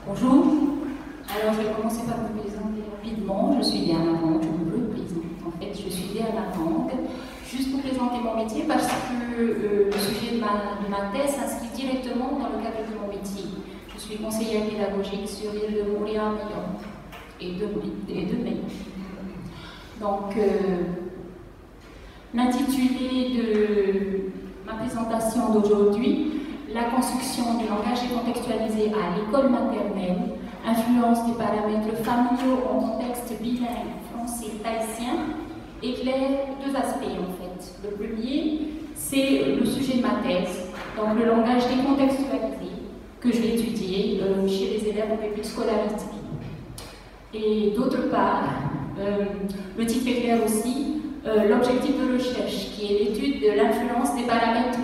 Bonjour, alors je vais commencer par me présenter rapidement. Je suis Diana Rang, je me présente. En fait, je suis Diana Rang, juste pour présenter mon métier parce que le sujet de ma thèse s'inscrit directement dans le cadre de mon métier. Je suis conseillère pédagogique sur l'île de Montréal et de Maine. Donc, l'intitulé de ma présentation d'aujourd'hui, la construction du langage décontextualisé à l'école maternelle, influence des paramètres familiaux en contexte bilingue français-tahitien, éclaire deux aspects en fait. Le premier, c'est le sujet de ma thèse, donc le langage décontextualisé que je vais étudier chez les élèves en début de scolarité. Et d'autre part, le titre éclaire aussi l'objectif de recherche, qui est l'étude de l'influence des paramètres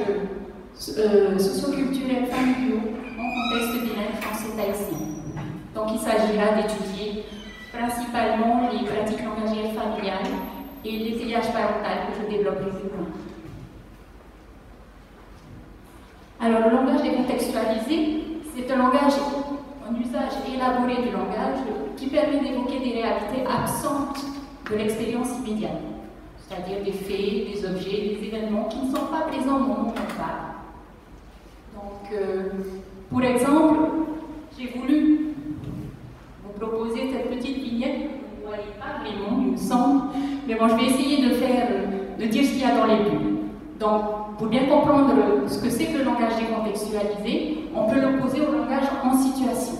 socioculturels familiaux en contexte bilingue français-tahitien. Donc il s'agira d'étudier principalement les pratiques langagières familiales et l'étayage parental que je développerai plus loin. Alors le langage décontextualisé, c'est un langage, un usage élaboré du langage qui permet d'évoquer des réalités absentes de l'expérience immédiate, c'est-à-dire des faits, des objets, des événements qui ne sont pas présents au moment où on parle. Donc, pour exemple, j'ai voulu vous proposer cette petite vignette. Vous ne voyez pas vraiment, il me semble, mais bon, je vais essayer de dire ce qu'il y a dans les bulles. Donc, pour bien comprendre ce que c'est que le langage décontextualisé, on peut l'opposer au langage en situation.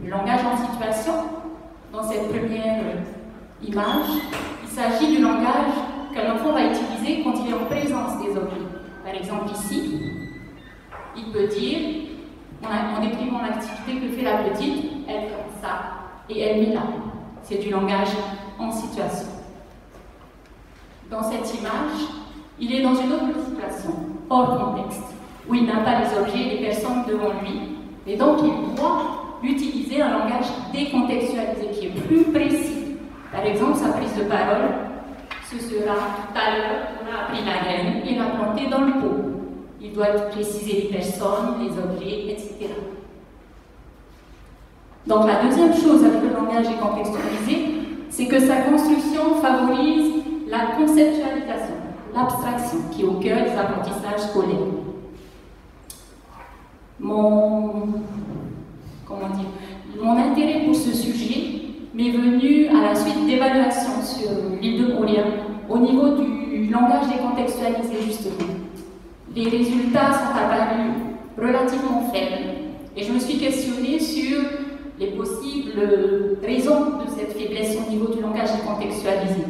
Le langage en situation, dans cette première image, il s'agit du langage qu'un enfant va utiliser quand il est en présence des objets. Par exemple, ici, il peut dire, en décrivant l'activité que fait la petite, elle fait ça et elle met là. C'est du langage en situation. Dans cette image, il est dans une autre situation, hors contexte, où il n'a pas les objets et les personnes devant lui, et donc il doit utiliser un langage décontextualisé qui est plus précis. Par exemple, sa prise de parole, ce sera tout à l'heure, on a pris la graine et l'a plantée dans le pot. Il doit préciser les personnes, les objets, etc. Donc la deuxième chose avec le langage décontextualisé, c'est que sa construction favorise la conceptualisation, l'abstraction, qui est au cœur des apprentissages scolaires. Mon intérêt pour ce sujet m'est venu à la suite d'évaluations sur l'île de Montréal au niveau du langage décontextualisé justement. Les résultats sont apparus relativement faibles et je me suis questionnée sur les possibles raisons de cette faiblesse au niveau du langage décontextualisé.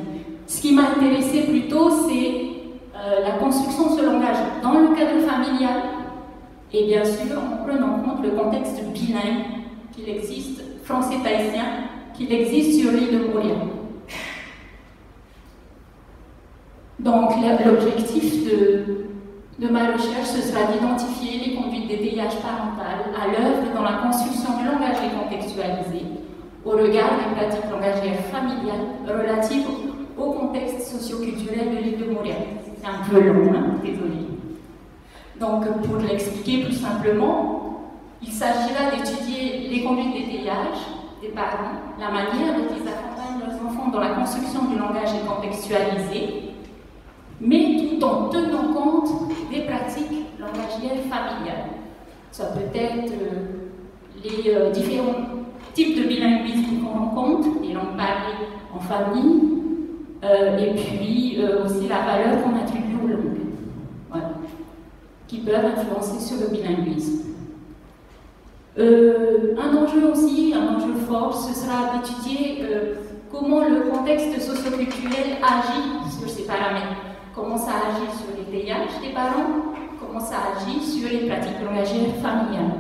Ce qui m'a intéressé plutôt, c'est la construction de ce langage dans le cadre familial et bien sûr en prenant en compte le contexte bilingue qu'il existe, français-tahitien, qu'il existe sur l'île de Montréal. Donc l'objectif de ma recherche, ce sera d'identifier les conduites d'étayage parental à l'œuvre dans la construction du langage décontextualisé au regard des pratiques langagières familiales relatives au contexte socio-culturel de l'île de Montréal. C'est un peu long, hein, désolé. Donc, pour l'expliquer plus simplement, il s'agira d'étudier les conduites d'étayage des parents, la manière dont ils accompagnent leurs enfants dans la construction du langage décontextualisé, mais tout en tenant compte des pratiques langagières familiales. Ça peut être les différents types de bilinguisme qu'on rencontre, les langues parlées en famille, et puis aussi la valeur qu'on attribue aux langues, voilà, qui peuvent influencer sur le bilinguisme. Un enjeu aussi, un enjeu fort, ce sera d'étudier comment le contexte socioculturel agit sur ces paramètres. Comment ça agit sur l'étayage des parents, comment ça agit sur les pratiques langagières familiales.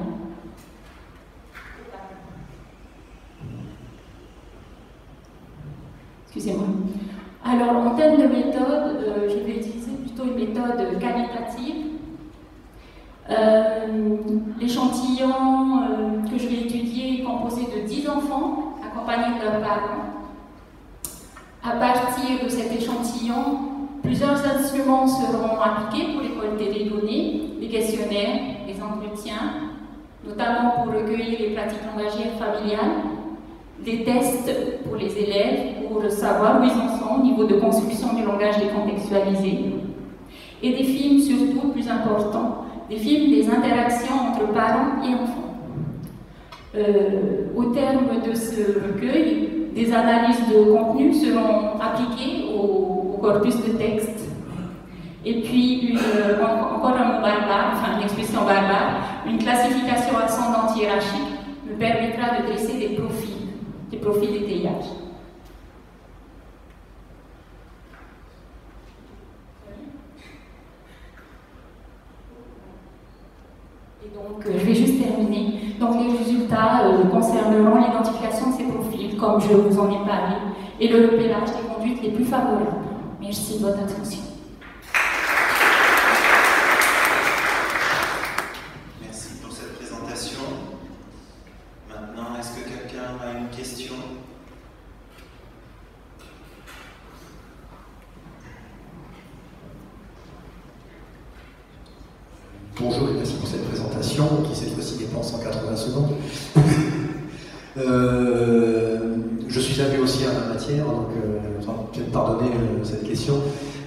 Excusez-moi. Alors, en termes de méthode, je vais utiliser plutôt une méthode qualitative. L'échantillon que je vais étudier est composé de 10 enfants accompagnés de leurs parents. À partir de cet échantillon, plusieurs instruments seront appliqués pour récolter les données, les questionnaires, les entretiens, notamment pour recueillir les pratiques langagières familiales, des tests pour les élèves pour savoir où ils en sont au niveau de construction du langage décontextualisé, et des films surtout plus importants, des films des interactions entre parents et enfants. Au terme de ce recueil, des analyses de contenu seront appliquées au corpus de texte. Et puis, encore un mot barbare, enfin une expression barbare, une classification ascendante hiérarchique me permettra de dresser des profils d'étayage. Et donc, je vais juste terminer. Donc, les résultats concerneront l'identification de ces profils, comme je vous en ai parlé, et le repérage des conduites les plus favorables. Merci de votre attention. Merci pour cette présentation. Maintenant, est-ce que quelqu'un a une question ? Bonjour et merci pour cette présentation qui cette fois-ci dépense 180 secondes. Je suis béotien en la matière, donc peut-être pardonner cette question.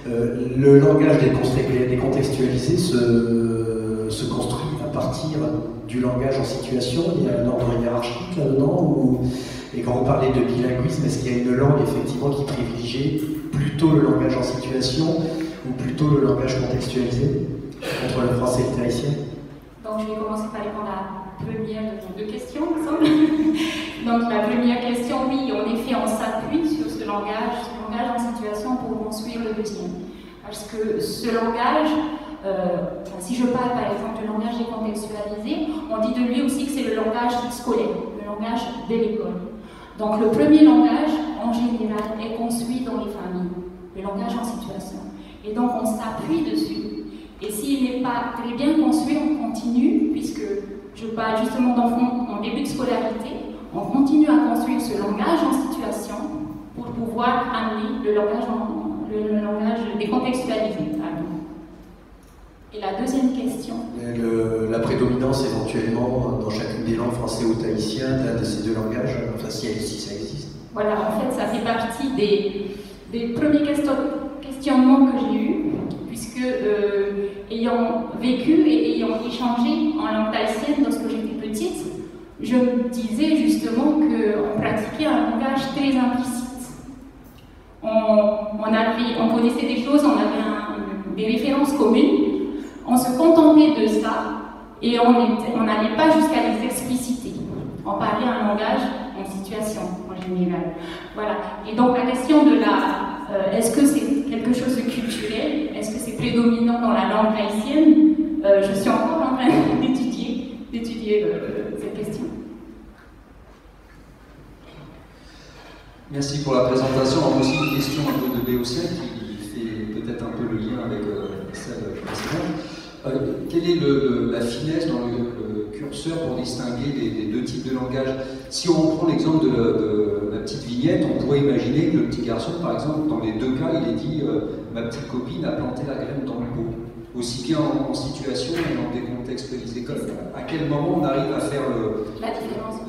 Le langage décontextualisé se construit à partir du langage en situation. Il y a un ordre hiérarchique là-dedans, et quand vous parlez de bilinguisme, est-ce qu'il y a une langue effectivement qui privilégie plutôt le langage en situation ou plutôt le langage contextualisé entre le français et le tahitien? Donc je vais commencer par répondre à la première de vos deux questions, il me semble. Donc la première question, oui, en effet, on s'appuie sur ce langage en situation pour construire le deuxième. Parce que ce langage, si je parle par exemple du langage décontextualisé, on dit de lui aussi que c'est le langage scolaire, le langage de l'école. Donc le premier langage, en général, est construit dans les familles, le langage en situation. Et donc on s'appuie dessus. Et s'il n'est pas très bien construit, on continue, puisque je parle justement d'enfants en début de scolarité, on continue à construire ce langage en situation pour pouvoir amener le langage décontextualisé. Et la deuxième question. La prédominance éventuellement dans chacune des langues, français ou tahitien, d'un de ces deux langages, enfin si ça existe. Voilà, en fait, ça fait partie des premiers questionnements que j'ai eus, puisque ayant vécu et ayant échangé en langue tahitienne lorsque j'étais petite, je me disais justement qu'on pratiquait un langage très implicite. On connaissait des choses, on avait des références communes, on se contentait de ça et on n'allait pas jusqu'à les expliciter. On parlait un langage en situation en général. Voilà. Et donc la question de est-ce que c'est quelque chose de culturel? Est-ce que c'est prédominant dans la langue tahitienne? Je suis encore en train d'étudier cette question. Merci pour la présentation. Alors aussi une question un peu de béotien qui fait peut-être un peu le lien avec celle précédente. Quelle est la finesse dans le curseur pour distinguer les deux types de langage? Si on prend l'exemple de la petite vignette, on pourrait imaginer que le petit garçon, par exemple, dans les deux cas, il est dit ma petite copine a planté la graine dans le pot. Aussi bien en situation et en décontextualisé. À quel moment on arrive à faire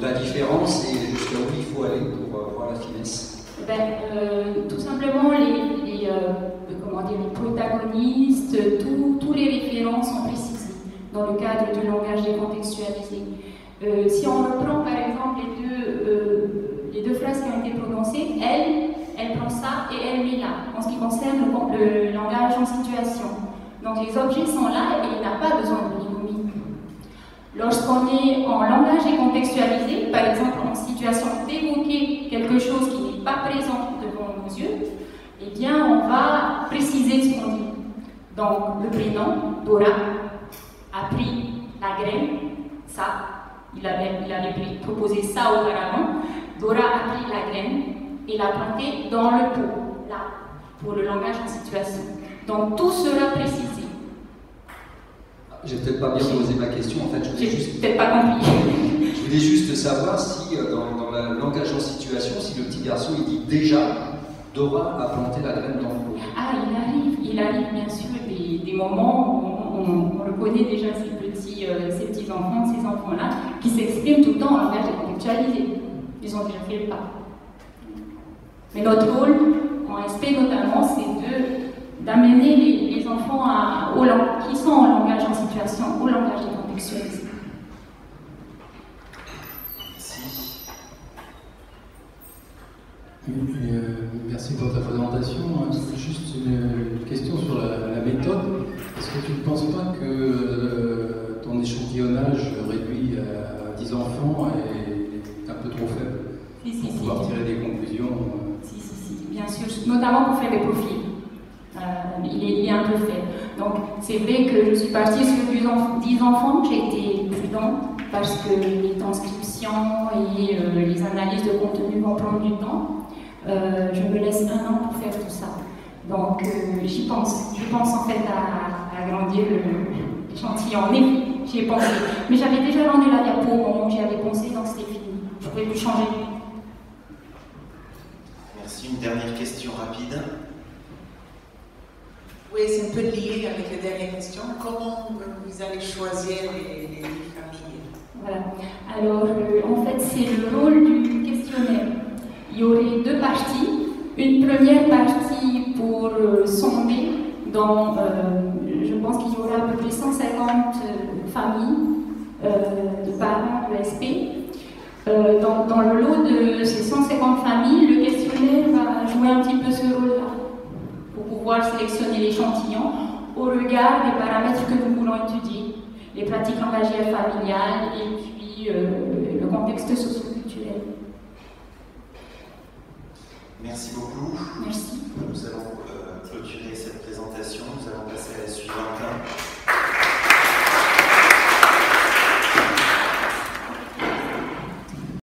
la différence et jusqu'à où il faut aller pour voir la finesse? Tout simplement, les protagonistes, tous les référents sont précisés dans le cadre du langage décontextualisé. Si on reprend par exemple les deux phrases qui ont été prononcées, elle prend ça et elle met là, en ce qui concerne le langage en situation. Donc les objets sont là et il n'a pas besoin de l'ignomie. Lorsqu'on est en langage décontextualisé, par exemple en situation d'évoquer quelque chose qui n'est pas présent devant nos yeux, eh bien on va préciser ce qu'on dit. Donc le prénom, Dora, a pris la graine, ça, il avait proposé ça auparavant. Dora a pris la graine et l'a plantée dans le pot, là, pour le langage en situation. Donc tout sera précisé. J'ai peut-être pas bien posé ma question, en fait. Peut-être pas compris. Je voulais juste savoir si, dans le langage en situation, si le petit garçon, il dit déjà, Dora a planté la graine dans le pot. Ah, il arrive bien sûr des moments où on le connaît déjà, c'est petit. ces petits enfants, ces enfants-là, qui s'expriment tout le temps en langage décontextualisé. Ils ont déjà fait le pas. Mais notre rôle, en SP notamment, c'est d'amener les enfants qui sont en langage en situation, au langage décontextualisé. Merci pour ta présentation. Juste une question sur la méthode. Est-ce que tu ne penses pas que ton échantillonnage réduit à 10 enfants est un peu trop faible pour pouvoir tirer des conclusions? Si, bien sûr, notamment pour faire des profils. Il est un peu faible. Donc, c'est vrai que je suis partie sur 10 enfants. J'ai été prudente parce que les transcriptions et les analyses de contenu vont prendre du temps. Je me laisse 1 an pour faire tout ça. Donc j'y pense. Je pense en fait à agrandir l'échantillon. J'y ai pensé. Mais j'avais déjà rendu la diapo au moment où j'y avais pensé, donc c'était fini. Je ne pouvais plus changer. Merci. Une dernière question rapide. Oui, c'est un peu lié avec les dernières questions. Comment vous allez choisir les familles? Voilà. Alors en fait, c'est le rôle du questionnaire. Il y aurait 2 parties. Une première partie pour sonder dans, je pense qu'il y aura à peu près 150 familles de parents de SP. Dans le lot de ces 150 familles, le questionnaire va jouer un petit peu ce rôle-là pour pouvoir sélectionner l'échantillon au regard des paramètres que nous voulons étudier, les pratiques langagières familiales et puis